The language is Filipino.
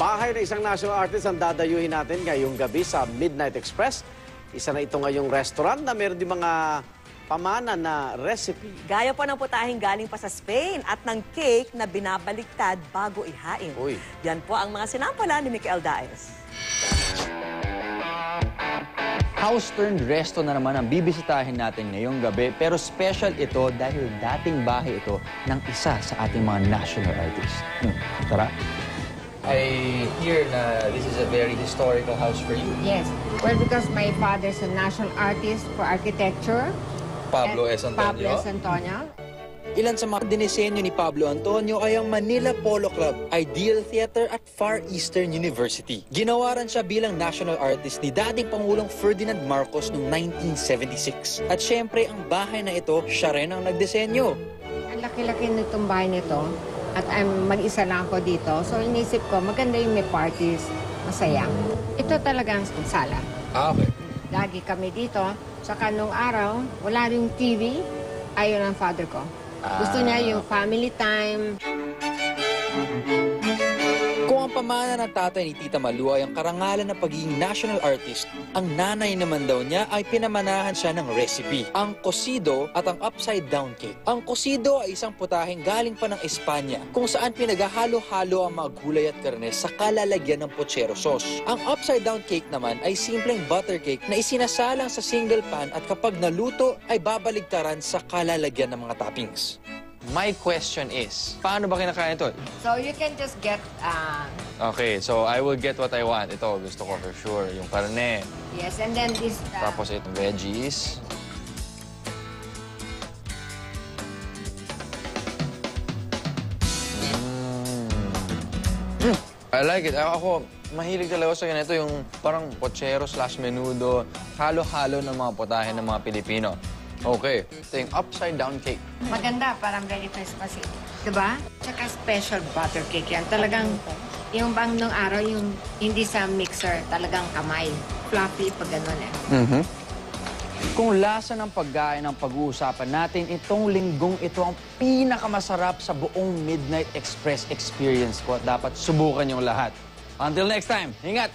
Bahay ng isang national artist ang dadayuhin natin ngayong gabi sa Midnight Express. Isa na ito ngayong restaurant na meron din mga pamana na recipe. Gaya po ng putahing galing pa sa Spain at ng cake na binabaliktad bago ihain. Uy. Yan po ang mga sinampulan ni Mikel Daes. House-turned resto na naman ang bibisitahin natin ngayong gabi, pero special ito dahil dating bahay ito ng isa sa ating mga national artists. Tara. I hear na this is a very historical house for you. Yes. Well, because my father's a national artist for architecture. Pablo And S. Antonio. Pablo S. Antonio. Ilan sa mga dinisenyo ni Pablo Antonio ay ang Manila Polo Club, Ideal Theater at Far Eastern University. Ginawaran siya bilang national artist ni dating Pangulong Ferdinand Marcos noong 1976. At syempre, ang bahay na ito, siya rin ang nagdisenyo. Ang laki-laki nitong bahay nito. At mag-isa lang ako dito. So, inisip ko, maganda yung may parties. Masaya. Ito talagang sala. Ah, okay. Lagi kami dito. Saka nung araw, wala rin TV. Ayaw ng father ko. Gusto niya yung family time. Kung ang pamana ng tatay ni Tita Malu ay ang karangalan ng pagiging national artist, ang nanay naman daw niya ay pinamanahan siya ng recipe, ang cocido at ang upside-down cake. Ang cocido ay isang putaheng galing pa ng Espanya, kung saan pinaghahalo-halo ang mga gulay at karne sa kalalagyan ng pochero sauce. Ang upside-down cake naman ay simpleng butter cake na isinasalang sa single pan at kapag naluto ay babaligtaran sa kalalagyan ng mga toppings. My question is, paano ba kinakain ito? So, you can just get, Okay, so I will get what I want. Ito, gusto ko for sure. Yung karne. yes, and then this, Tapos itong veggies. I like it. Ako, mahilig talaga sa ganito yung parang pochero slash menudo. Halo-halo ng mga putahe ng mga Pilipino. Okay, ito yung upside-down cake. maganda, parang very Christmassy. Diba? Tsaka special butter cake yan. Talagang, yung bang nung araw, yung hindi sa mixer, talagang kamay. Fluffy pag gano'n eh. Kung lasa ng pagkain ang pag-uusapan natin, itong linggong ito ang pinakamasarap sa buong Midnight Express experience ko at dapat subukan yung lahat. Until next time, ingat!